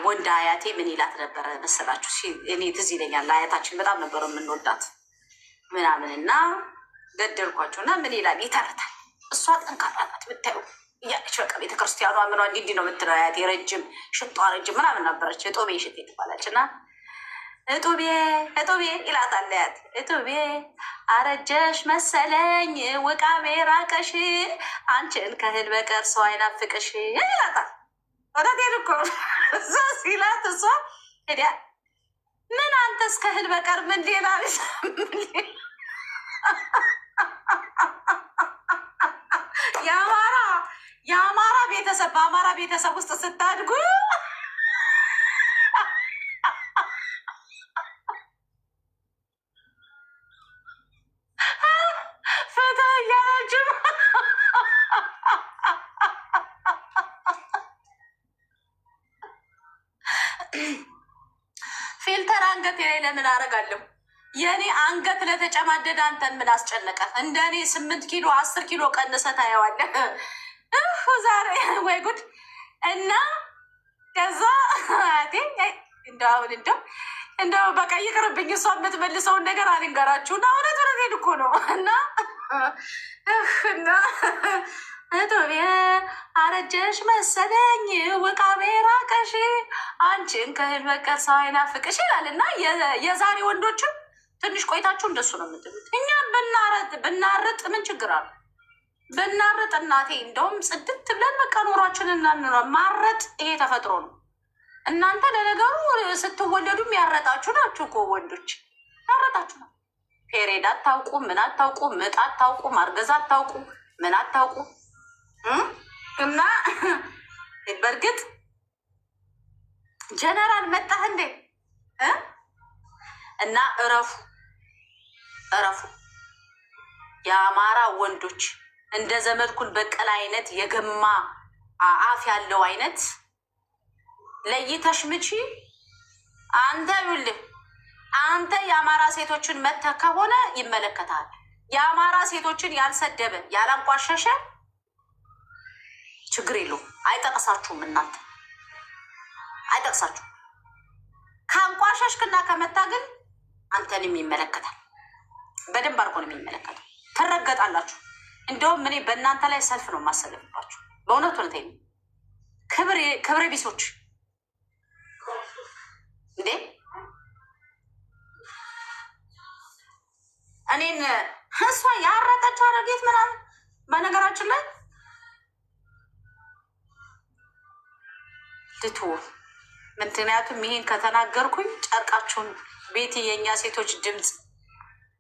ወንድ አያቴ ምን ይላት ነበረ መሰላችሁ? እኔ ትዝ ይለኛል። አያታችን በጣም ነበረ የምንወዳት ምናምን እና ገደልኳቸው እና ምን ይላል ይተርታል። እሷ ጠንካራ ናት ብታዩ እያለች በቃ ቤተክርስቲያኗ ምኗ እንዲህ ነው የምትለው። አያቴ ረጅም ሽጧ ረጅም ምናምን ነበረች። እጦቤ ሽቴ ትባላለች እና እጦቤ እጦቤ ይላታል አያቴ። እጦቤ አረጀሽ መሰለኝ ውቃቤ ራቀሽ አንቺን ከእህል በቀር ሰው አይናፍቅሽ ይላታል። ወዳቴን እኮ እዛ ሲላት እሷ ሄዲያ ምን አንተስ ከእህል በቀር ምን ሌላ የአማራ ቤተሰብ በአማራ ቤተሰብ ውስጥ ስታድጉ ፈታ እያላችሁ ፊልተር አንገት ላይ ለምን አደርጋለሁ? የእኔ አንገት ለተጨማደደ አንተን ምን አስጨነቀ? እንደ እኔ 8 ኪሎ 10 ኪሎ ቀንሰ ታየዋለህ። ዛሬ ወይ ጉድ! እና ከዛ እንደው በቃ ይቅርብኝ። እሷ የምትመልሰውን ነገር አልንገራችሁ እና እውነት እኮ ነው እና እቶቤ አረጀሽ መሰለኝ ውቃቤ ራቀሽ አንቺን ከእህል በቀር ሰው አይናፍቅሽ ይላል። እና የዛሬ ወንዶችም ትንሽ ቆይታችሁ እንደሱ ነው የምትሉት። እኛ ብናርጥ ምን ችግር አለ? ብናርጥ እናቴ እንደውም ጽድት ብለን በቃ ኑሯችንን እናንኗ። ማረጥ ይሄ ተፈጥሮ ነው። እናንተ ለነገሩ ስትወለዱም ያረጣችሁ ናችሁ እኮ ወንዶች፣ ያረጣችሁ ነው። ፔሬድ አታውቁ፣ ምን አታውቁ፣ ምጥ አታውቁ፣ ማርገዝ አታውቁ፣ ምን አታውቁ። እና በእርግጥ ጀነራል መጣህ እንዴ? እና እረፉ እረፉ። የአማራ ወንዶች እንደ ዘመድኩን በቀል አይነት የገማ አፍ ያለው አይነት ለይተሽ ምቺ። አንተ ይኸውልህ አንተ የአማራ ሴቶችን መተህ ከሆነ ይመለከታል። የአማራ ሴቶችን ያልሰደበ ያላንቋሸሸ ችግር የለውም። አይጠቅሳችሁም፣ እናንተ አይጠቅሳችሁም። ከአንቋሸሽክና ከመታ ግን አንተንም ይመለከታል። በደንብ አድርጎ ነው የሚመለከተው። ትረገጣላችሁ። እንደውም እኔ በእናንተ ላይ ሰልፍ ነው የማሰለፍባችሁ። በእውነቱ ነው። ክብረ ቢሶች እንዴ! እኔን እሷ ያረጠች አረጌት ምናምን በነገራችን ላይ ልቱ። ምክንያቱም ይሄን ከተናገርኩኝ ጨርቃችሁን ቤቲ የእኛ ሴቶች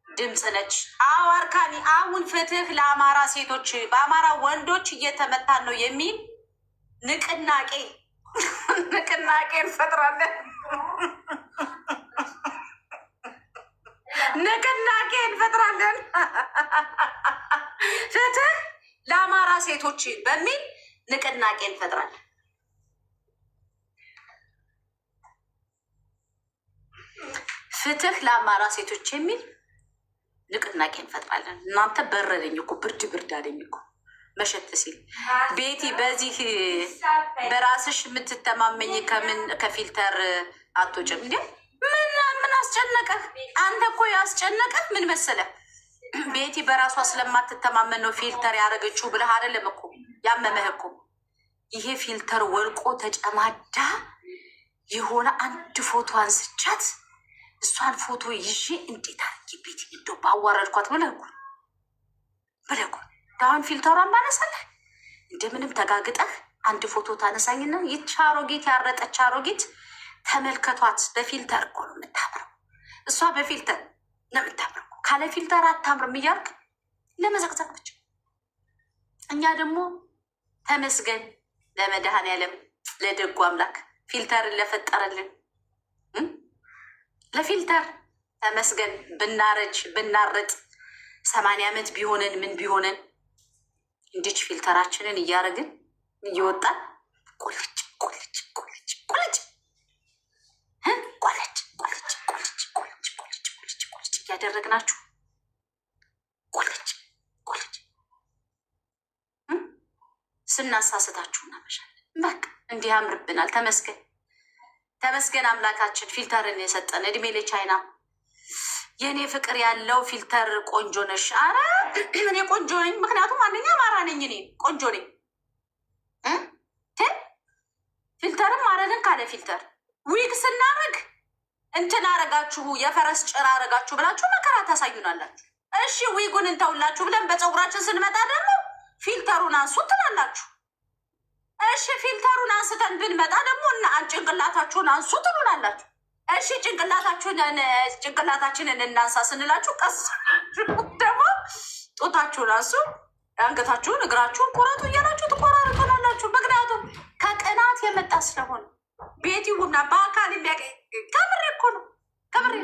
ድምፅ ነች። አዋርካኒ አሁን ፍትህ ለአማራ ሴቶች በአማራ ወንዶች እየተመታን ነው የሚል ንቅናቄ እንፈጥራለን። ንቅናቄ እንፈጥራለን። ፍትህ ለአማራ ሴቶች በሚል ንቅናቄ እንፈጥራለን። ፍትህ ለአማራ ሴቶች የሚል ንቅናቄ እንፈጥራለን። እናንተ በረደኝ እኮ ብርድ አለኝ እኮ መሸት ሲል። ቤቲ በዚህ በራስሽ የምትተማመኝ ከፊልተር አትወጭም እንዴ? ምን አስጨነቀህ? አንተ እኮ ያስጨነቀህ ምን መሰለህ? ቤቲ በራሷ ስለማትተማመን ነው ፊልተር ያደረገችው ብለህ አይደለም እኮ ያመመህ እኮ። ይሄ ፊልተር ወልቆ ተጨማዳ የሆነ አንድ ፎቶ አንስቻት እሷን ፎቶ ይዤ እንዴት አድርጌ ቤት እንዶ ባዋረድኳት ብለህ እኮ አሁን ፊልተሯን ባነሳለህ እንደምንም ተጋግጠህ አንድ ፎቶ ታነሳኝና ይህች አሮጊት ያረጠች አሮጊት ተመልከቷት፣ በፊልተር እኮ ነው የምታምረው፣ እሷ በፊልተር ነው የምታምረው፣ ካለ ፊልተር አታምርም እያልክ ለመዘቅዘቅ ብቻ። እኛ ደግሞ ተመስገን ለመድኃኔዓለም ለደጉ አምላክ ፊልተርን ለፈጠረልን ለፊልተር ተመስገን። ብናረጅ ብናረጥ 80 ዓመት ቢሆነን ምን ቢሆነን እንዲች ፊልተራችንን እያደረግን እየወጣን ቆልጭ እያደረግናችሁ ቆልጭ ስናሳስታችሁ እናመሻለን። በቃ እንዲህ ያምርብናል። ተመስገን ተመስገን አምላካችን ፊልተርን የሰጠን። እድሜ ለቻይና የእኔ ፍቅር ያለው ፊልተር። ቆንጆ ነሽ። አረ እኔ ቆንጆ ነኝ፣ ምክንያቱም አንደኛ አማራ ነኝ። እኔ ቆንጆ ነኝ። ፊልተርም አረግን ካለ ፊልተር ዊግ ስናረግ እንትን አረጋችሁ የፈረስ ጭራ አረጋችሁ ብላችሁ መከራ ታሳዩናላችሁ። እሺ ዊጉን እንተውላችሁ ብለን በፀጉራችን ስንመጣ ደግሞ ፊልተሩን አንሱ ትላላችሁ። እሺ ፊልተሩን አንስተን ብንመጣ ደግሞ ጭንቅላታችሁን አንሱ ትሉናላችሁ። እሺ ጭንቅላታችንን እናንሳ ስንላችሁ ቀስ ደግሞ ጡታችሁን አንሱ፣ አንገታችሁን፣ እግራችሁን ቁረጡ እያላችሁ ትቆራርጡናላችሁ። ምክንያቱም ከቅናት የመጣ ስለሆነ ቤት ይሁና በአካል ከምሬ እኮ ነው ከምሬ።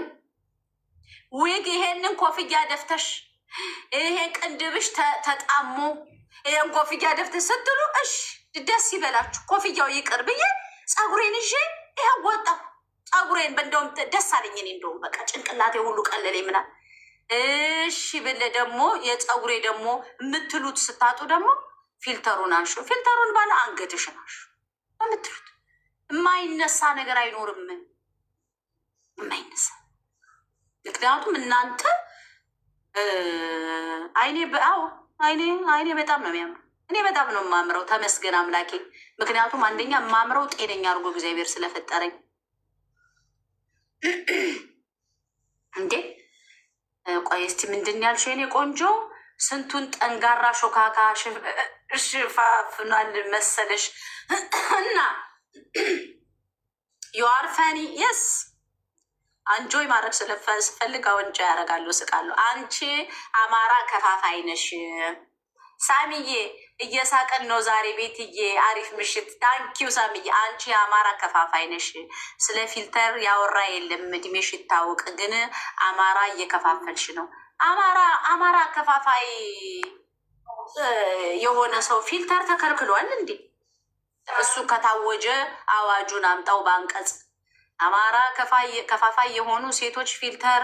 ዊግ ይሄንን ኮፍያ ደፍተሽ ይሄ ቅንድብሽ ተጣሞ ይሄን ኮፍያ ደፍተሽ ስትሉ እሺ ደስ ይበላችሁ። ኮፍያው ይቅር ብዬ ፀጉሬን ይዤ ይሄ ወጣሁ። ፀጉሬን እንደውም ደስ አለኝ። እኔ እንደውም በቃ ጭንቅላቴ ሁሉ ቀለለኝ ምናምን። እሺ ብለ ደግሞ የፀጉሬ ደግሞ የምትሉት ስታጡ ደግሞ ፊልተሩን አንሹ። ፊልተሩን ባለ አንገትሽን አንሹ የምትሉት የማይነሳ ነገር አይኖርም። የማይነሳ ምክንያቱም እናንተ አይኔ በጣም ነው የሚያምረው። እኔ በጣም ነው የማምረው። ተመስገን አምላኬ። ምክንያቱም አንደኛ የማምረው ጤነኛ አድርጎ እግዚአብሔር ስለፈጠረኝ። እንዴ ቆይ እስቲ ምንድን ያልሽ የኔ ቆንጆ? ስንቱን ጠንጋራ ሾካካ ሽፋፍኗል መሰለሽ እና ዩአር ፈኒ የስ አንጆይ ማድረግ ስፈልግ አወንጃ ያደርጋለሁ፣ ስቃለሁ። አንቺ አማራ ከፋፋይ ነሽ ሳሚዬ። እየሳቀን ነው ዛሬ ቤትዬ። አሪፍ ምሽት። ታንኪዩ ሳሚዬ። አንቺ የአማራ ከፋፋይ ነሽ። ስለ ፊልተር ያወራ የለም። እድሜሽ ይታወቅ። ግን አማራ እየከፋፈልሽ ነው። አማራ ከፋፋይ የሆነ ሰው ፊልተር ተከልክሏል እንዴ? እሱ ከታወጀ አዋጁን አምጣው በአንቀጽ። አማራ ከፋፋይ የሆኑ ሴቶች ፊልተር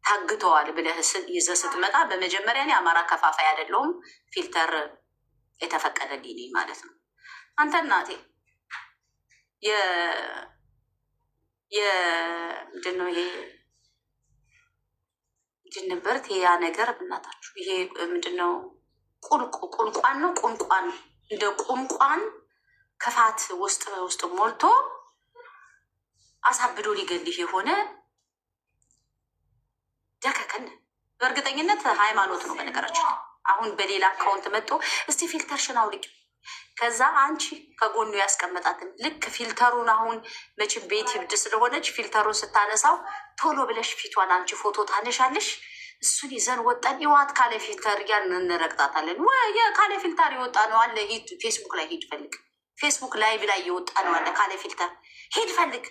ታግተዋል ብለህ ይዘህ ስትመጣ በመጀመሪያ እኔ አማራ ከፋፋይ አይደለሁም፣ ፊልተር የተፈቀደልኝ ማለት ነው። አንተ እናቴ ምንድን ነው ይሄ? ምንድን ነበርት ያ ነገር ብናታችሁ? ይሄ ምንድን ነው? ቁንቋን ነው። ቁንቋን እንደ ቁንቋን ክፋት ውስጥ ሞልቶ አሳብዶ ሊገልህ የሆነ ደከከን። በእርግጠኝነት ሃይማኖት ነው በነገራችን። አሁን በሌላ አካውንት መጥቶ እስቲ ፊልተርሽን አውልቂ፣ ከዛ አንቺ ከጎኑ ያስቀመጣትን ልክ ፊልተሩን አሁን መቼም ቤት ይብድ ስለሆነች ፊልተሩን ስታነሳው ቶሎ ብለሽ ፊቷን አንቺ ፎቶ ታነሻለሽ። እሱን ይዘን ወጣን። ይዋት ካለ ፊልተር ያን እንረግጣታለን። ካለ ፊልተር የወጣ ነው አለ። ሂድ ፌስቡክ ላይ ሂድ ፈልግ። ፌስቡክ ላይቭ ላይ የወጣ ነው አለ ካለ ፊልተር ሂድ ፈልግ።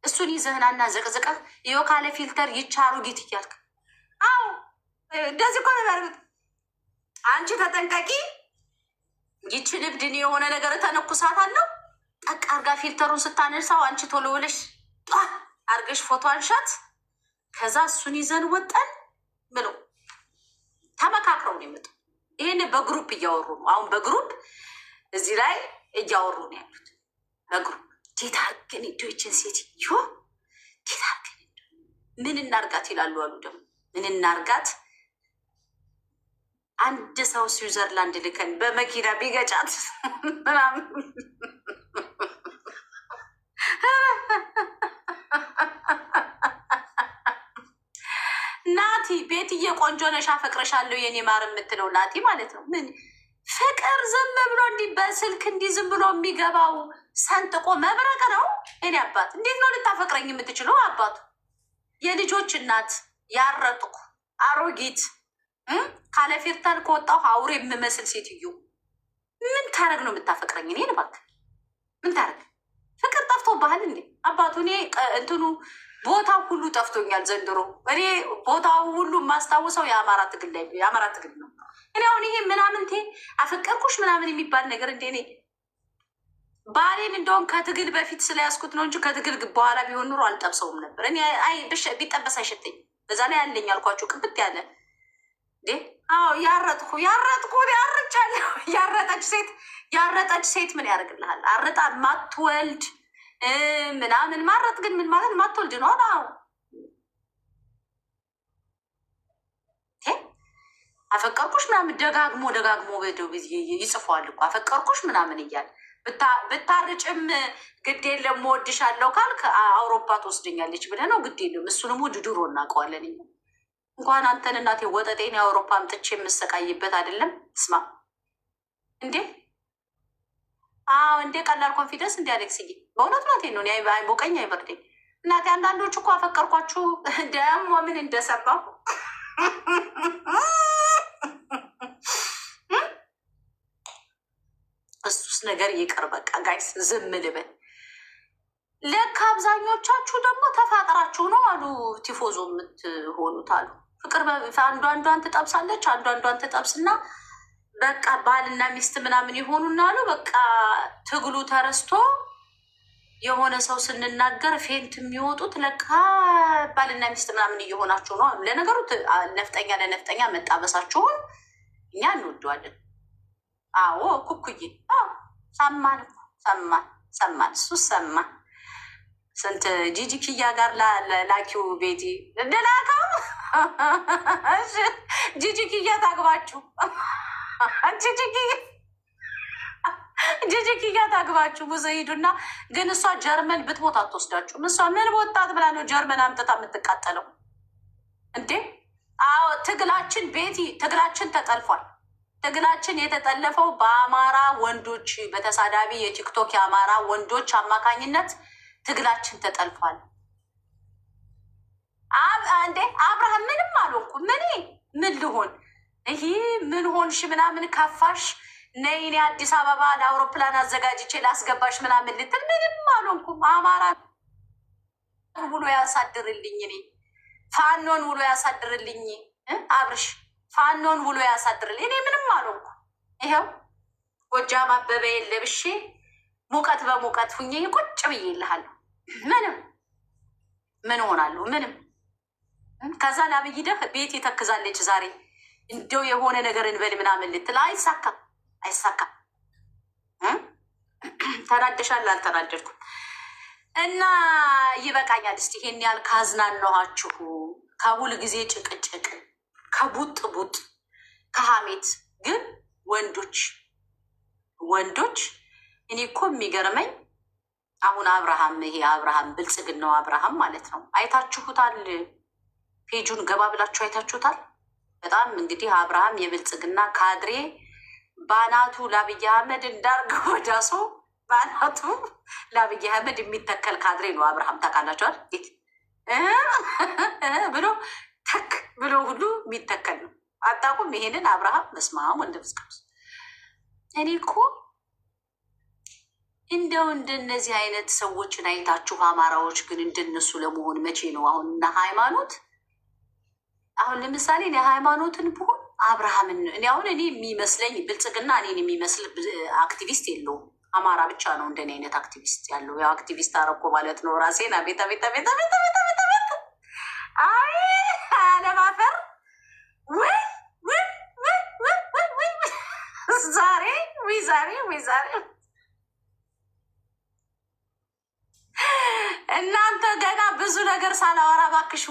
እሱን ይዘህናና ዘቅዝቀህ ይኸው ካለ ፊልተር ይቻሩ ጊት እያልክ አዎ እንደዚህ እኮ ነበር። አንቺ ተጠንቀቂ። ይቺ ልብድን የሆነ ነገር ተነኩሳት አለው። ጠቅ አርጋ ፊልተሩን ስታነሳው አንቺ ቶሎ ብለሽ አርገሽ ፎቶ አንሻት። ከዛ እሱን ይዘን ወጣን ብሎ ተመካክረው ነው የመጡ። ይህን በግሩፕ እያወሩ ነው። አሁን በግሩፕ እዚህ ላይ እያወሩ ነው ያሉት በግሩፕ። ጌታ ግን ኢትዮችን ሴትዮ ጌታ ግን ምን እናርጋት ይላሉ አሉ። ደግሞ ምን እናርጋት? አንድ ሰው ስዊዘርላንድ ልከን በመኪና ቢገጫት ምናምን ናቲ ቤትዬ ቆንጆ ነሽ አፈቅረሻለሁ የኔ ማር የምትለው ናቲ ማለት ነው። ምን ፍቅር ዝም ብሎ እንዲህ በስልክ እንዲህ ዝም ብሎ የሚገባው ሰንጥቆ መብረቅ ነው። እኔ አባት እንዴት ነው ልታፈቅረኝ የምትችለው? አባቱ የልጆች እናት ያረጥኩ አሮጊት ካለ ፊልተር ከወጣሁ አውሬ የምመስል ሴትዮ ምን ታረግ ነው የምታፈቅረኝ? እኔን እባክህ ምን ታረግ? ፍቅር ጠፍቶ ባህል እንዴ አባቱ? እኔ እንትኑ ቦታው ሁሉ ጠፍቶኛል ዘንድሮ። እኔ ቦታው ሁሉ የማስታውሰው የአማራ ትግል ነው። እኔ አሁን ይሄ ምናምንቴ አፈቀርኩሽ ምናምን የሚባል ነገር እንዴ እኔ ባሌን እንደውም ከትግል በፊት ስለያዝኩት ነው እንጂ ከትግል በኋላ ቢሆን ኑሮ አልጠብሰውም ነበር። እኔ ቢጠበስ አይሸተኝ። በዛ ላይ ያለኝ አልኳችሁ ቅብት ያለ አዎ ያርቻለሁ። ያረጠች ሴት ምን ያደርግልሃል? አርጣ ማትወልድ ምናምን ማረት ግን ምን ማለት ማትወልድ ነው? አዎ አፈቀርኩሽ ምናምን ደጋግሞ ይጽፏል እኮ አፈቀርኩሽ ምናምን እያለ ብታርጭም ግድ የለም እወድሻለሁ ካልክ አውሮፓ ትወስደኛለች ብለህ ነው። ግድ የለም እሱንም ድሮ እናውቀዋለን። እንኳን አንተን እናቴ ወጠጤን የአውሮፓ አምጥቼ የምሰቃይበት አይደለም። ስማ እንዴ እንዴ ቀላል ኮንፊደንስ እንዲ አሌክስዬ በእውነት ናቴ ነው አይቦቀኝ አይበርደኝ እናቴ። አንዳንዶች እኮ አፈቀርኳችሁ ደግሞ ምን እንደሰማው እሱስ ነገር ይቅር በቃ ጋይስ ዝም ልበል። ለካ አብዛኞቻችሁ ደግሞ ተፋቅራችሁ ነው አሉ ቲፎዞ የምትሆኑት አሉ። ፍቅር አንዱ አንዷን ትጠብሳለች፣ አንዱ አንዷን ትጠብስና በቃ ባልና ሚስት ምናምን ይሆኑና አሉ። በቃ ትግሉ ተረስቶ የሆነ ሰው ስንናገር ፌንት የሚወጡት ለካ ባልና ሚስት ምናምን እየሆናችሁ ነው አሉ። ለነገሩ ነፍጠኛ ለነፍጠኛ መጣበሳችሁን እኛ እንወደዋለን። አዎ ኩኩዬ ሰማን ሰማን እሱ ሰማን። ስንት ጂጂ ኪያ ጋር ላኪው ቤቲ እንደላከው ጂጂ ኪያ ታግባችሁ ጂጂ ኪያ ታግባችሁ ብዙ ሂዱና፣ ግን እሷ ጀርመን ብትቦት አትወስዳችሁም። እሷ ምን ቦታት ብላ ነው ጀርመን አምጥታ የምትቃጠለው እንዴ? አዎ ትግላችን ቤቲ ትግላችን ተጠልፏል። ትግላችን የተጠለፈው በአማራ ወንዶች በተሳዳቢ የቲክቶክ የአማራ ወንዶች አማካኝነት ትግላችን ተጠልፏል። እንዴ አብርሃም ምንም አልሆንኩም። ምን ልሆን ይሄ ምን ሆንሽ ምናምን ከፋሽ ነይ እኔ አዲስ አበባ ለአውሮፕላን አዘጋጅቼ ላስገባሽ ምናምን ልትል ምንም አልሆንኩም። አማራ ውሎ ያሳድርልኝ፣ እኔ ፋኖን ውሎ ያሳድርልኝ። አብርሽ ፋኖን ውሎ ያሳድርልኝ። እኔ ምንም አልሆንኩ። ይኸው ጎጃም አበበ ለብሼ ሙቀት በሙቀት ሁኜ ቁጭ ብዬ ይልሃለሁ። ምን ሆናለሁ? ምንም። ከዛ ላብይ ደህ ቤት ይተክዛለች ዛሬ እንደው የሆነ ነገር እንበል ምናምን ልትል አይሳካም። ተናደሻል? አልተናደድኩም። እና ይበቃኛል። እስቲ ይሄን ያህል ካዝናናኋችሁ ከሁል ጊዜ ጭቅጭቅ ከቡጥ ከሀሜት ግን ወንዶች እኔ እኮ የሚገርመኝ አሁን ይሄ አብርሃም ብልጽግናው አብርሃም ማለት ነው። አይታችሁታል? ፔጁን ገባ ብላችሁ አይታችሁታል? በጣም እንግዲህ አብርሃም የብልጽግና ካድሬ ባናቱ ለአብይ አህመድ እንዳርገ ወዳሶ ባናቱ ለአብይ አህመድ የሚተከል ካድሬ ነው አብርሃም። ታውቃላችኋል? ብሎ ተክ ብሎ ሁሉ የሚተከል ነው። አታውቁም? ይሄንን አብርሃም መስማም ወንድምስቅዱስ እኔ እኮ እንደው እንደነዚህ አይነት ሰዎችን አይታችሁ አማራዎች ግን እንደነሱ ለመሆን መቼ ነው? አሁን እና ሃይማኖት አሁን ለምሳሌ እኔ ሃይማኖትን ብሆን አብርሃምን እኔ የሚመስለኝ ብልጽግና እኔን የሚመስል አክቲቪስት የለውም። አማራ ብቻ ነው እንደኔ አይነት አክቲቪስት ያለው። ያው አክቲቪስት አረኮ ማለት ነው ራሴን ቤታ አይ አለማፈር ዛሬ እናንተ ገና ብዙ ነገር ሳላወራ ባክሽ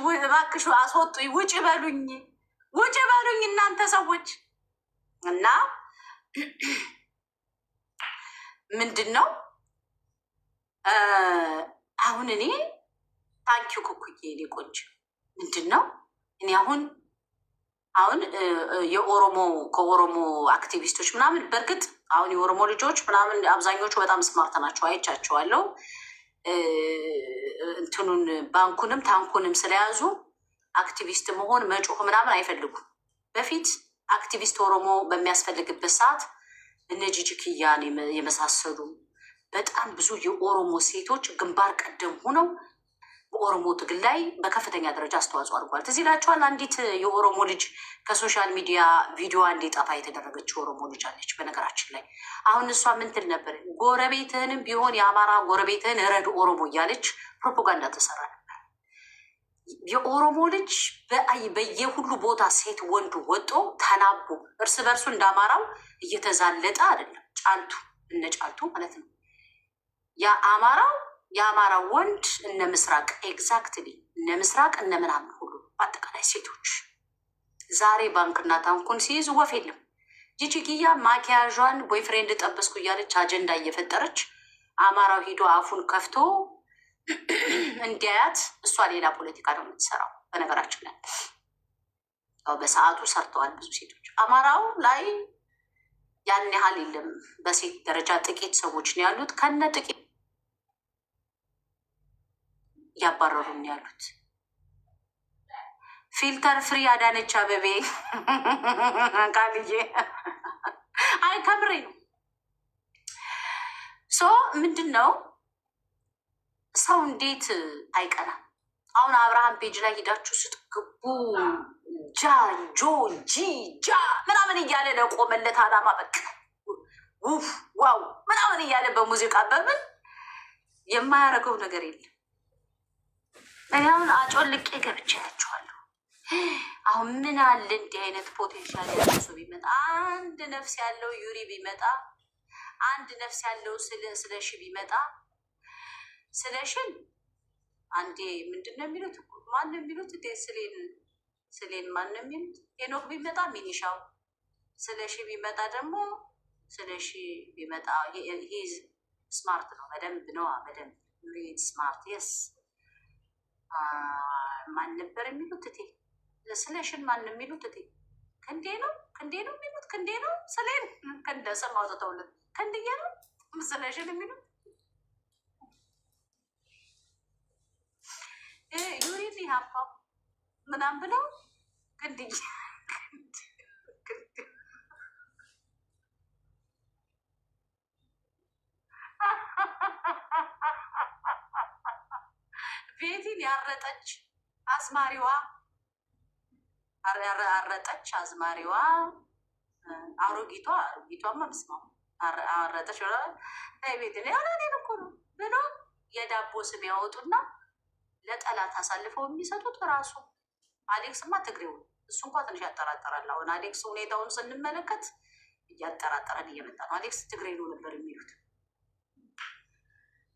አስወጡኝ፣ ውጭ በሉኝ እናንተ ሰዎች። እና ምንድን ነው አሁን እኔ ታንኪዩ ኩኩዬ እኔ ቆንጆ ምንድን ነው እኔ አሁን ከኦሮሞ አክቲቪስቶች ምናምን በእርግጥ አሁን የኦሮሞ ልጆች ምናምን አብዛኞቹ በጣም ስማርት ናቸው፣ አይቻቸዋለሁ። እንትኑን ባንኩንም ታንኩንም ስለያዙ አክቲቪስት መሆን መጮህ ምናምን አይፈልጉም። በፊት አክቲቪስት ኦሮሞ በሚያስፈልግበት ሰዓት እነ ጂጂ ኪያን የመሳሰሉ በጣም ብዙ የኦሮሞ ሴቶች ግንባር ቀደም ሆነው በኦሮሞ ትግል ላይ በከፍተኛ ደረጃ አስተዋጽኦ አድርጓል። ትዝ ይላችኋል? አንዲት የኦሮሞ ልጅ ከሶሻል ሚዲያ ቪዲዮ እንዲጠፋ የተደረገች የኦሮሞ ልጅ አለች። በነገራችን ላይ አሁን እሷ ምን ትል ነበር? ጎረቤትህንም ቢሆን የአማራ ጎረቤትህን ረድ ኦሮሞ እያለች ፕሮፓጋንዳ ተሰራ ነበር። የኦሮሞ ልጅ በየሁሉ ቦታ ሴት ወንዱ ወጦ ተናቦ እርስ በርሱ እንዳማራው እየተዛለጠ አይደለም። ጫልቱ እነ ጫልቱ ማለት ነው። ያ አማራው የአማራ ወንድ እነ ምስራቅ ኤግዛክትሊ እነ ምስራቅ እነ ምናምን ሁሉ በአጠቃላይ ሴቶች ዛሬ ባንክና ታንኩን ሲይዙ ወፍ የለም። ጂጂጊያ ማኪያዣን ቦይፍሬንድ ጠበስኩ እያለች አጀንዳ እየፈጠረች አማራው ሂዶ አፉን ከፍቶ እንዲያያት እሷ ሌላ ፖለቲካ ነው የምትሰራው። በነገራችን ላይ ያው በሰዓቱ ሰርተዋል ብዙ ሴቶች። አማራው ላይ ያን ያህል የለም። በሴት ደረጃ ጥቂት ሰዎች ነው ያሉት። ከነ ጥቂት እያባረሩ ነው ያሉት። ፊልተር ፍሪ አዳነች አበቤ ቃልዬ አይ ከምሬ ነው። ሶ ምንድን ነው ሰው እንዴት አይቀናም? አሁን አብርሃም ፔጅ ላይ ሄዳችሁ ስትገቡ ጃ ጆ ጂ ጃ ምናምን እያለ ለቆመለት አላማ በቃ ውፍ ዋው ምናምን እያለ በሙዚቃ በምን የማያደርገው ነገር የለም። እኔ አሁን አጮልቄ ገብቼ ያቸዋለሁ። አሁን ምን አለ እንዲህ አይነት ፖቴንሻል ያለው ሰው ቢመጣ፣ አንድ ነፍስ ያለው ዩሪ ቢመጣ፣ አንድ ነፍስ ያለው ስለሺ ቢመጣ። ስለሽን አንዴ ምንድን ነው የሚሉት? ማን ነው የሚሉት? ስሌን ማን ነው የሚሉት? ሄኖክ ቢመጣ ሚኒሻው፣ ስለሺ ቢመጣ ደግሞ ስለሺ ቢመጣ ሂዝ ስማርት ነው፣ በደንብ ነው፣ በደንብ ሪድ ስማርት የስ። ማን ነበር የሚሉት? እቴ ስለሽን ማን ነው የሚሉት? እቴ ክንዴ ነው የሚሉት፣ ክንዴ ነው ስሌን ክንደ ስም አውጥተውለት ክንድዬ ነው ስለሽን የሚሉት። ዩሪን ሀፋው ምናምን ብለው ክንድዬ ቤቲን ያረጠች አዝማሪዋ አረጠች አዝማሪዋ አሮጊቷማ ምስማሙ አረጠች ቤትን ያለኔን እኮ ነው ብሎ የዳቦ ስም ያወጡና ለጠላት አሳልፈው የሚሰጡት ራሱ አሌክስማ ትግሬው። እሱ እንኳ ትንሽ ያጠራጠራል። አሁን አሌክስ ሁኔታውን ስንመለከት እያጠራጠረን እየመጣ ነው። አሌክስ ትግሬ ነው ነበር የሚሉት።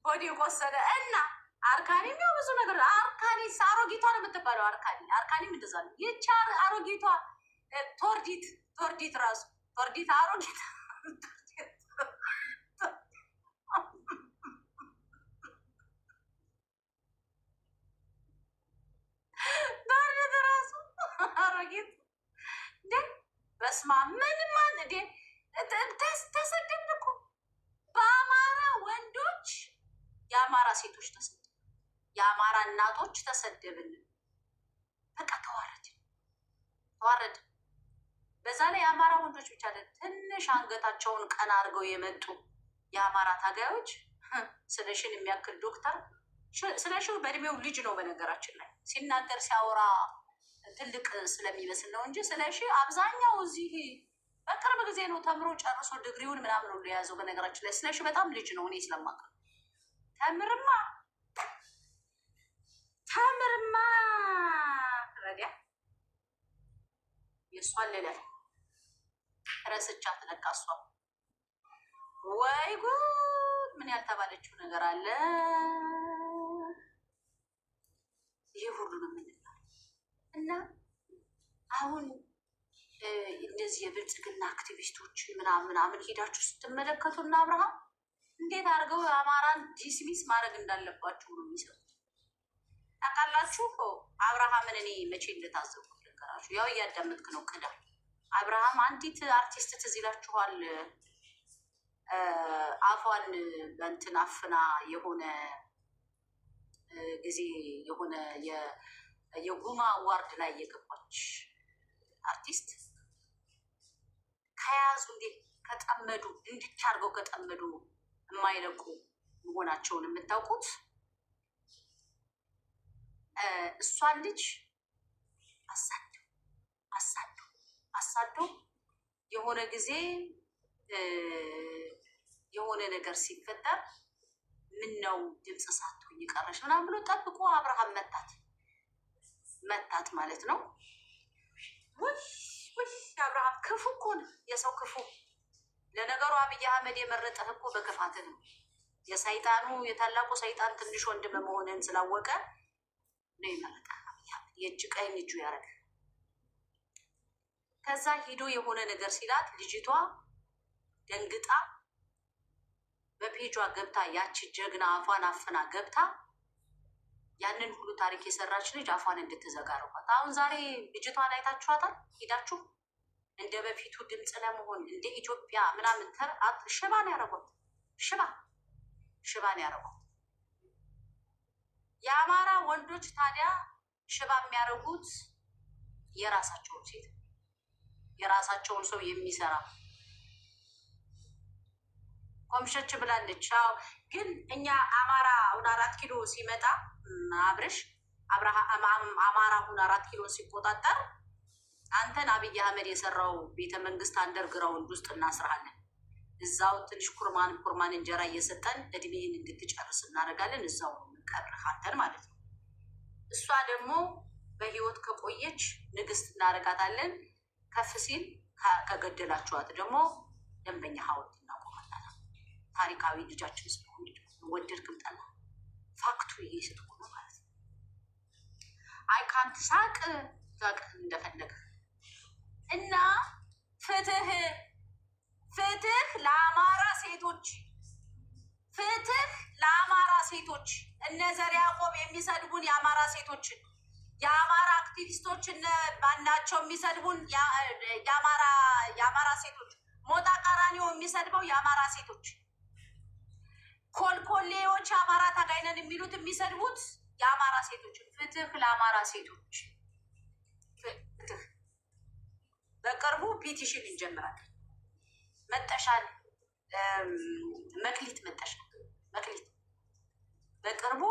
ሆዴ ቆሰለ እና አርካኒም ያው ብዙ ነገር አርካኒ አሮጊቷ ነው የምትባለው። አርካኒም እንደዛ ነው። ይቻ አሮጊቷ ቶርዲት ራሱ ቶርዲት አሮጊት አሮጊት እንዴ በስማ ምንም እንዴ ተሰደብን እኮ በአማራ ወንዶች፣ የአማራ ሴቶች ተሰደብን፣ የአማራ እናቶች ተሰደብን። በቃ ተዋረድ። በዛ ላይ የአማራ ወንዶች ብቻ አይደል፣ ትንሽ አንገታቸውን ቀና አድርገው የመጡ የአማራ ታጋዮች ስለሽን የሚያክል ዶክተር። ስለሽው በእድሜው ልጅ ነው በነገራችን ላይ ሲናገር ሲያወራ ትልቅ ስለሚመስል ነው እንጂ ስለሺ አብዛኛው እዚህ በቅርብ ጊዜ ነው ተምሮ ጨርሶ ድግሪውን ምናምን ሁሉ የያዘው። በነገራችን ላይ ስለሺ በጣም ልጅ ነው። እኔ ስለማውቅ ተምርማ ረዲያ የእሷን ሌላ ረስቻት ለካ እሷ ወይ ጉድ ምን ያልተባለችው ነገር አለ። ይህ ሁሉ ነው የምንለው እና አሁን እነዚህ የብልጽግና አክቲቪስቶችን ምናምን ሄዳችሁ ስትመለከቱ እና አብርሃም እንዴት አድርገው የአማራን ዲስሚስ ማድረግ እንዳለባችሁ ነው የሚሰሩት። ታውቃላችሁ አብርሃምን እኔ መቼ እንደታዘብኩት ልንገራችሁ። ያው እያዳመጥክ ነው ቅዳ አብርሃም አንዲት አርቲስት ትዝ ይላችኋል፣ አፏን በእንትን አፍና የሆነ ጊዜ የሆነ የጉማ ዋርድ ላይ የገባች አርቲስት ከያዙ እንዴት ከጠመዱ እንድቻ አድርገው ከጠመዱ የማይለቁ መሆናቸውን የምታውቁት እሷን ልጅ አሳዶ የሆነ ጊዜ የሆነ ነገር ሲፈጠር ምን ነው ድምፅ ሳትሆኝ ቀረሽ ምናምን ብሎ ጠብቆ አብርሃም መታት ማለት ነው። ውይ አብርሃም ክፉ እኮ ነው፣ የሰው ክፉ። ለነገሩ አብይ አህመድ የመረጠህ እኮ በክፋትህ ነው። የሰይጣኑ የታላቁ ሰይጣን ትንሽ ወንድም መሆንን ስላወቀ ነው ይመረጣል። የእጅ ቀኝ እጁ ያደረገ ከዛ ሂዶ የሆነ ነገር ሲላት ልጅቷ ደንግጣ በፔጇ ገብታ ያቺ ጀግና አፏን አፍና ገብታ ያንን ሁሉ ታሪክ የሰራች ልጅ አፏን እንድትዘጋ አደረጓት። አሁን ዛሬ ልጅቷን አይታችኋታል ሄዳችሁ? እንደ በፊቱ ድምፅ ለመሆን እንደ ኢትዮጵያ ምናምን ሽባን ያደረጓት ሽባን ያደረጓት። የአማራ ወንዶች ታዲያ ሽባ የሚያደርጉት የራሳቸውን ሴት የራሳቸውን ሰው የሚሰራ ኮምሸች ብላለች። አዎ ግን እኛ አማራ አሁን 4 ኪሎ ሲመጣ አብርሽ አማራ አሁን 4 ኪሎ ሲቆጣጠር አንተን አብይ አህመድ የሰራው ቤተ መንግስት አንደርግራውንድ ውስጥ እናስራለን። እዛው ትንሽ ኩርማን እንጀራ እየሰጠን እድሜህን እንድትጨርስ እናደርጋለን። እዛው ቀርህ አንተን ማለት ነው። እሷ ደግሞ በህይወት ከቆየች ንግስት እናደርጋታለን። ከፍ ሲል ከገደላችኋት ደግሞ ደንበኛ ሐውልት እናቆማታለን። ታሪካዊ ልጃችን ስለሆነ ወደድክም ጠላ ፋክቱ ይሄ ስትሆነ ማለት ነው። አይ ካንት ሳቅ እንደፈለገ እና ፍትህ ለአማራ ሴቶች፣ ፍትህ ለአማራ ሴቶች። እነ ዘር ያዕቆብ የሚሰድቡን የአማራ ሴቶችን፣ የአማራ አክቲቪስቶች እነ ባናቸው የሚሰድቡን የአማራ ሴቶች፣ ሞጣ ቀራኒዮ የሚሰድበው የአማራ ሴቶች፣ ኮልኮሌዎች አማራ ታጋይነን የሚሉት የሚሰድቡት የአማራ ሴቶችን። ፍትህ ለአማራ ሴቶች ፍትህ። በቅርቡ ፒቲሽን እንጀምራለን። መጠሻል መክሊት መጠሻል መክሊት በቅርቡ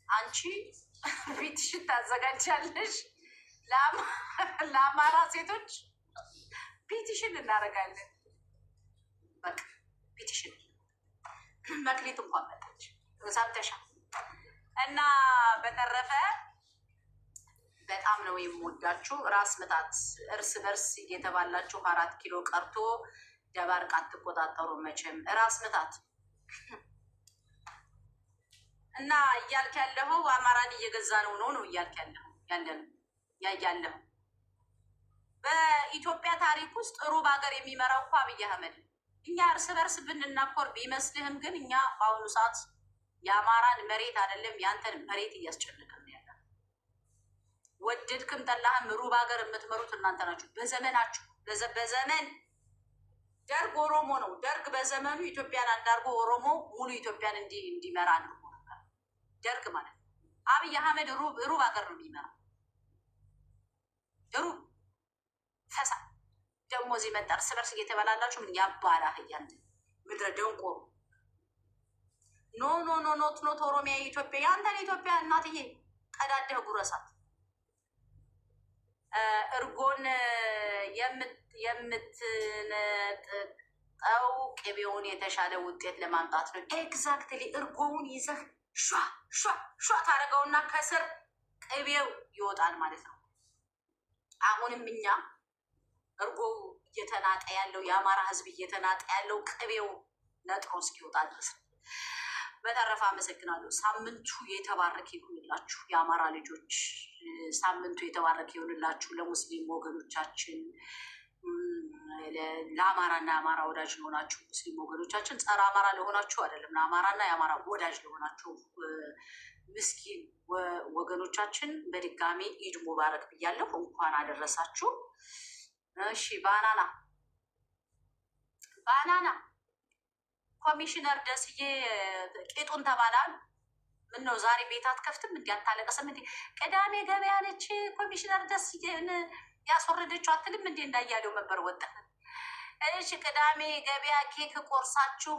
አንቺ ፒቲሽን ታዘጋጃለሽ። ለአማራ ሴቶች ፒቲሽን እናደርጋለን። በቃ ፒቲሽን መክሊት እንኳን መጣች ሰምተሻል። እና በተረፈ በጣም ነው የምወዳችሁ። ራስ ምታት እርስ በርስ እየተባላችሁ 4 ኪሎ ቀርቶ ደባርቅ አትቆጣጠሩ መቼም። ራስ ምታት እና እያልክ ያለኸው አማራን እየገዛ ነው እያልክ ያለኸው። በኢትዮጵያ ታሪክ ውስጥ ሩብ ሀገር የሚመራው እኮ አብይ አህመድ። እኛ እርስ በርስ ብንናኮር ቢመስልህም ግን እኛ በአሁኑ ሰዓት የአማራን መሬት አይደለም ያንተን መሬት እያስጨነቀን ያለ። ወደድክም ጠላህም ሩብ ሀገር የምትመሩት እናንተ ናችሁ። በዘመናችሁ በዘመን ደርግ ኦሮሞ ነው። ደርግ በዘመኑ ኢትዮጵያን አንዳርጎ ኦሮሞ ሙሉ ኢትዮጵያን እንዲመራ አድርጎ ነበር ደርግ ማለት ነው። አብይ አህመድ ሩብ ሀገር ነው የሚመራው። ሩብ ፈሳ ደግሞ እዚህ መጣ እርስ በርስ እየተበላላችሁ ምን ያባላህ እያንተ ምድረ ደንቆሮ። ኖት ኦሮሚያ ኢትዮጵያ ያንተን ኢትዮጵያ እናትዬ ቀዳደህ ጉረሳት። እርጎን የምትነጥቀው ቅቤውን የተሻለ ውጤት ለማምጣት ነው። ኤግዛክትሊ እርጎውን ይዘህ ሿ ታደርገውና ከስር ቅቤው ይወጣል ማለት ነው። አሁንም እኛ እርጎ እየተናጠ ያለው የአማራ ሕዝብ እየተናጠ ያለው ቅቤው ነጥሮ እስኪወጣ ድረስ ነው። በተረፈ አመሰግናለሁ። ሳምንቱ የተባረከ ይሁንላችሁ የአማራ ልጆች። ሳምንቱ የተባረከ ይሁንላችሁ ለሙስሊም ወገኖቻችን፣ ለአማራና የአማራ ወዳጅ ለሆናችሁ ሙስሊም ወገኖቻችን፣ ጸረ አማራ ለሆናችሁ አይደለም፣ ለአማራና የአማራ ወዳጅ ለሆናችሁ ምስኪን ወገኖቻችን በድጋሚ ኢድ ሙባረክ ብያለሁ። እንኳን አደረሳችሁ። እሺ ባናና ኮሚሽነር ደስዬ ቄጡን ተባላሉ። ምን ነው ዛሬ ቤት አትከፍትም? እንዲ አታለቀስም? እንዲ ቅዳሜ ገበያ ነች ኮሚሽነር ደስዬን ያስወረደችው አትልም? እንዲ እንዳያለው መንበር ወጣ። እሺ ቅዳሜ ገበያ ኬክ ቆርሳችሁ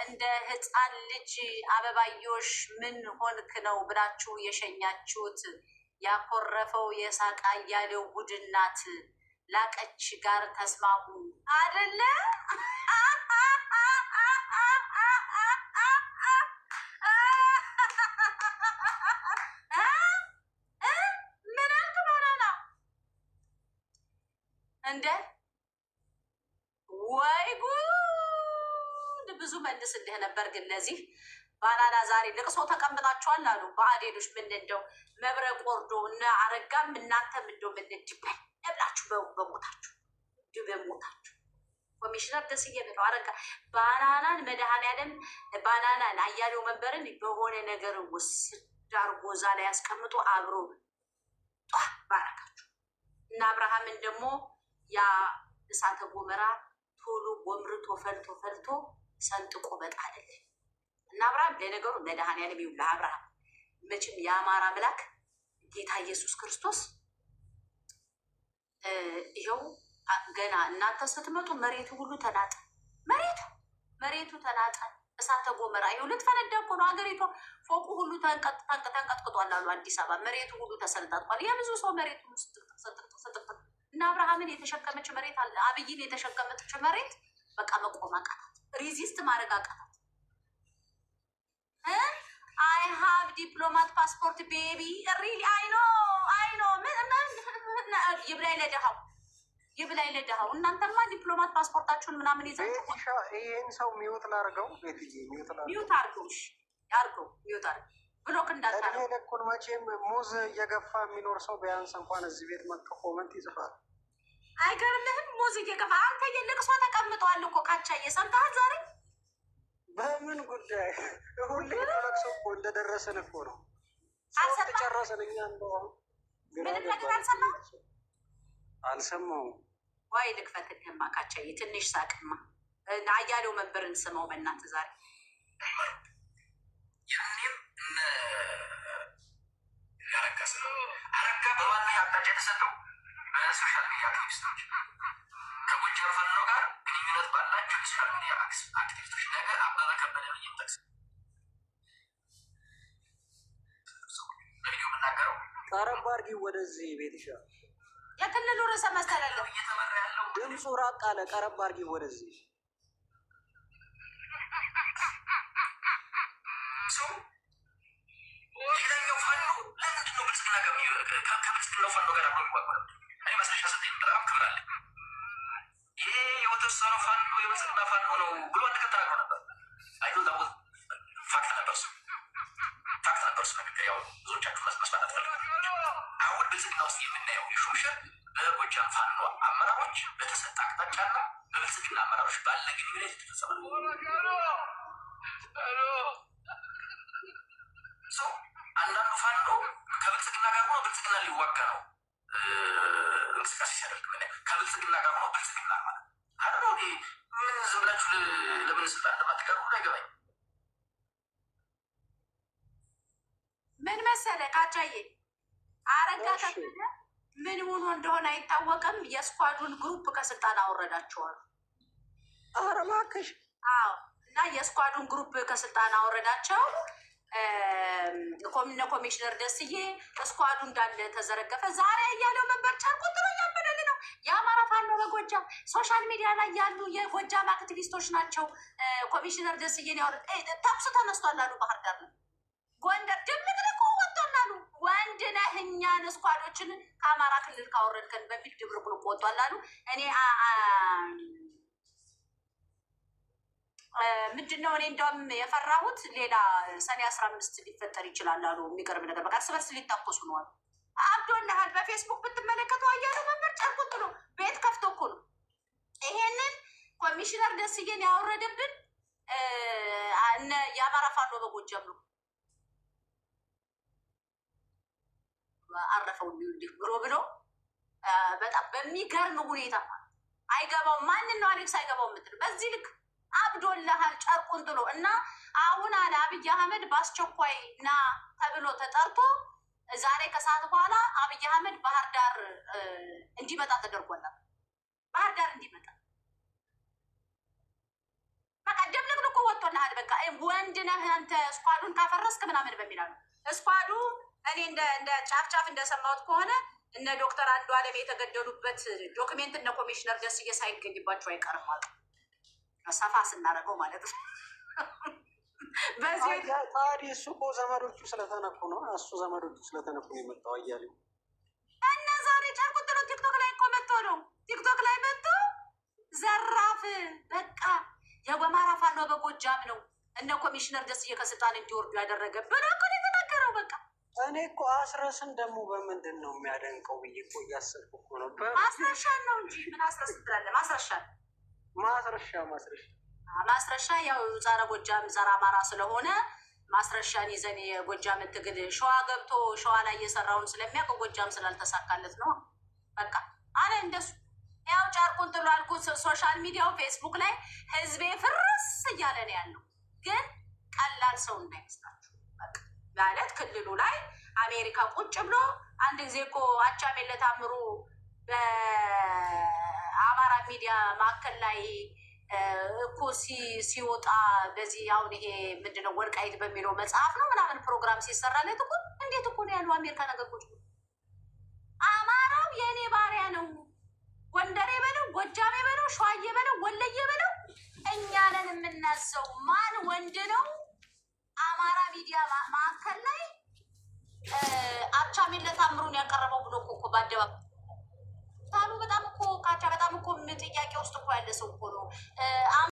እንደ ህፃን ልጅ አበባዮሽ ምን ሆንክ ነው ብላችሁ የሸኛችሁት ያኮረፈው የሳቃ እያለው ቡድናት ላቀች ጋር ተስማሙ አደለ? ምን አልክ ባናና? እንደ ወይ ጉድ! ብዙ መልስልህ ነበር፣ ግን ለዚህ ባናና ዛሬ ልቅሶ ተቀምጣችኋል አሉ ብአዴኖች። ምን እንደው መብረቅ ወርዶ እነ አረጋም እናንተም እንደው ምን ድበል ብላችሁ በሞታችሁ በሞታችሁ ኮሚሽነር ደስዬ ነው አረጋ ባናናን መድኃኔዓለም ባናናን አያሌው መንበርን በሆነ ነገር ውስጥ ዳርጎ እዛ ላይ ያስቀምጦ አብሮ ባረካችሁ እና አብርሃምን ደግሞ ያ እሳተ ጎመራ ቶሎ ጎምርቶ ፈልቶ ሰንጥቆ በጣለልን እና አብርሃም ለነገሩ መድኃኔዓለም ይሁን ለአብርሃም መቼም የአማራ አምላክ ጌታ ኢየሱስ ክርስቶስ ይኸው ገና እናንተ ስትመጡ መሬቱ ሁሉ ተናጠ። መሬቱ ተናጠ። እሳተ ጎመራ ይኸው ልትፈነዳ እኮ ነው ሀገሪቷ። ፎቁ ሁሉ ተንቀጥቅጧል አሉ አዲስ አበባ። መሬቱ ሁሉ ተሰነጣጥቋል። የብዙ ሰው መሬቱ ስጥቅጥቅ እና አብርሃምን የተሸከመች መሬት አለ። አብይን የተሸከመች መሬት በቃ መቆም አቃታት። ሪዚስት ማድረግ አቃታት። አይ ሃቭ ዲፕሎማት ፓስፖርት ቤቢ ሪሊ አይ ኖ ይብላኝ ለደሃው እናንተማ ዲፕሎማት ፓስፖርታችሁን ምናምን ይዛችሁ ይሄን ሰው ሚውት ላርገው ሚውት አርገው ብሎክ እንዳታረው ለኩል መቼም ሙዝ እየገፋ የሚኖር ሰው ቢያንስ እንኳን እዚህ ቤት መጥቶ ኮመንት ይጽፋል። አይገርምህም? ሙዝ እየገፋ አንተ የልቅሶ ተቀምጠዋል እኮ ካቻዬ ሰምተሃል ዛሬ በምን ጉዳይ ሁሌ ለቅሶ እኮ እንደደረሰን እኮ ነው ሶስት ጨረሰን እኛ እንደው ምንም ነገር አልሰማሁም ወይ ልክፈትልህማ ካቻዬ ትንሽ ሳቅማ አያሌው መንበርን ስመው በእናትህ ዛሬ ያኔም አረጋ በማን አቅጣጫ የተሰጠው በሶሻል ሚዲያ አክቲቪስቶች ከጎጃም ፋኖ ጋር ግንኙነት ባላቸው የሶሻል ሚዲያ አክቲቪስቶች ነገር አበበ ከበደ ብዬ ለቪዲዮ የምናገረው ቀረብ አድርጊ ወደዚህ ቤት ይሻል የክልሉ ርዕሰ መስተዳድር እየተመራ ያለው ድምፁ ራቅ አለ። ቀረብ አድርጊ ወደዚህ ሰው ሌላኛው ፋኖ ለምንድን ነው ብልጽግና ከብልጽግናው ፋኖ ጋር አብሮ የሚዋጓል? እኔ ማስረሻ ሰጠኝ በጣም ክብር አለ። ይሄ የተወሰኑ ፋኖ የብልጽግና ፋኖ ነው ብሎ አንድ ቀን ተናግሮ ነበር። አይዶ ዛቦ ፋክት ነበር እሱ ነገር ያው ብዙዎቻችሁ መስማት አትፈልጉም። አሁን ብልጽግና ውስጥ የምናየው የሹምሽር በጎጃም ፋኖ አመራሮች በተሰጠ አቅጣጫና በብልጽግና አመራሮች ባለ ግንኙነት የተፈጸመ ነው። ሰው አንዳንዱ ፋኖ ከብልጽግና ጋር ሆኖ ብልጽግና ሊዋጋ ነው እንቅስቃሴ ሲያደርግ ከብልጽግና ጋር ሆኖ ብልጽግና ማለት አረ ምን ዝም ብላችሁ ለምን ስልጣን እንደማትቀሩ አይገባኝ። ምን መሰለህ ካቻዬ አረጋ ከበደ ምን ሆኖ እንደሆነ አይታወቅም። የስኳዱን ግሩፕ ከስልጣን አወረዳቸዋል። ኧረ እባክሽ አዎ። እና የስኳዱን ግሩፕ ከስልጣን አወረዳቸው። ኮሚሽነር ደስዬ ስኳዱ እንዳለ ተዘረገፈ። ዛሬ እያለው መንበር ቁጥሩ እያበደል ነው። የአማራ ፋኖ በጎጃም ሶሻል ሚዲያ ላይ ያሉ የጎጃም አክቲቪስቶች ናቸው ኮሚሽነር ደስዬን ያወረድ። ተኩስ ተነስቷል አሉ ባህር ዳር ነው ጎንደር ድብልቅልቁ ወጥቷል። ወንድ ነህ እኛን ስኳዶችን ከአማራ ክልል ካወረድከን በፊት ድብልቅልቁ ወጥቷል አሉ። እኔ ምንድነው እኔ እንደውም የፈራሁት ሌላ ሰኔ 15 ሊፈጠር ይችላል አሉ። የሚቀርብ ነገር በቃ እርስ በርስ ሊታኮሱ ነው አሉ። አብዶልሃል በፌስቡክ ብትመለከተው አያለው መንበር ጨርቁት ነው ቤት ከፍቶ እኮ ነው ይሄንን ኮሚሽነር ደስዬን ያወረደብን የአማራ ፋኖ በጎጃም ነው። አረፈው እንዲህ ብሎ በጣም በሚገርም ሁኔታ አይገባው ማንን ነው አሌክስ አይገባው የምትል በዚህ ልክ አብዶልሃል ጨርቁን ጥሎ እና አሁን አለ አብይ አህመድ በአስቸኳይ ና ተብሎ ተጠርቶ ዛሬ ከሰዓት በኋላ አብይ አህመድ ባህር ዳር እንዲመጣ ተደርጓል። ባህር ዳር እንዲመጣ በቃ ድብልቅልቁ ወጥቶልሃል። በቃ ወንድ ነህ አንተ ስኳዱን ካፈረስክ ምናምን በሚላሉ ስኳዱ እኔ እንደ ጫፍጫፍ እንደሰማሁት ከሆነ እነ ዶክተር አንዱ አለም የተገደሉበት ዶክሜንት እነ ኮሚሽነር ደስዬ ሳይገኝባቸው አይቀርም አሉ። ሰፋ ስናደርገው ማለት ነው። በዚህ ታዲያ እሱ እኮ ዘመዶቹ ስለተነኩ ነው። እሱ ዘመዶቹ ስለተነኩ ነው የመጣው አያሌው እና ዛሬ ጨርቁ ጥሎ ቲክቶክ ላይ እኮ መጥቶ ነው። ቲክቶክ ላይ መጥቶ ዘራፍ በቃ የአማራ ፋኖ በጎጃም ነው እነ ኮሚሽነር ደስዬ ከስልጣን እንዲወርዱ ያደረገ ብለው እኮ ነው የተናገረው። በቃ እኔ እኮ አስረስን ደግሞ በምንድን ነው የሚያደንቀው ብዬ እኮ እያሰብኩ እኮ ነው። ማስረሻን ነው እንጂ ምን አስረስ ትላለህ? ማስረሻን ማስረሻ ያው ጸረ ጎጃም ጸረ አማራ ስለሆነ ማስረሻን ይዘን የጎጃምን ትግል ሸዋ ገብቶ ሸዋ ላይ እየሰራውን ስለሚያውቅ ጎጃም ስላልተሳካለት ነው። በቃ አለ እንደሱ ያው ጫርቁን ጥሎ አልኩት። ሶሻል ሚዲያው ፌስቡክ ላይ ህዝቤ ፍርስ እያለ ነው ያለው። ግን ቀላል ሰው እንዳይመስላችሁ ማለት ክልሉ ላይ አሜሪካ ቁጭ ብሎ አንድ ጊዜ እኮ አቻሜለ ታምሩ በአማራ ሚዲያ ማዕከል ላይ እኮ ሲወጣ በዚህ አሁን ይሄ ምንድነው ወልቃይት በሚለው መጽሐፍ ነው ምናምን ፕሮግራም ሲሰራለት እኮ እንዴት እኮ ነው ያለው አሜሪካ ነገር ቁጭ ብሎ አማራው የእኔ ባሪያ ነው ጎንደሬ በለው ጎጃሜ በለው ሸዋዬ በለው ወለየ በለው እኛ ነን የምናዘው። ማን ወንድ ነው አማራ ሚዲያ ማዕከል ላይ አቻሜለ ታምሩን ያቀረበው ብሎ እኮ በአደባባይ ታሉ። በጣም እኮ ካቻ በጣም እኮ ጥያቄ ውስጥ እኮ ያለ ሰው እኮ ነው።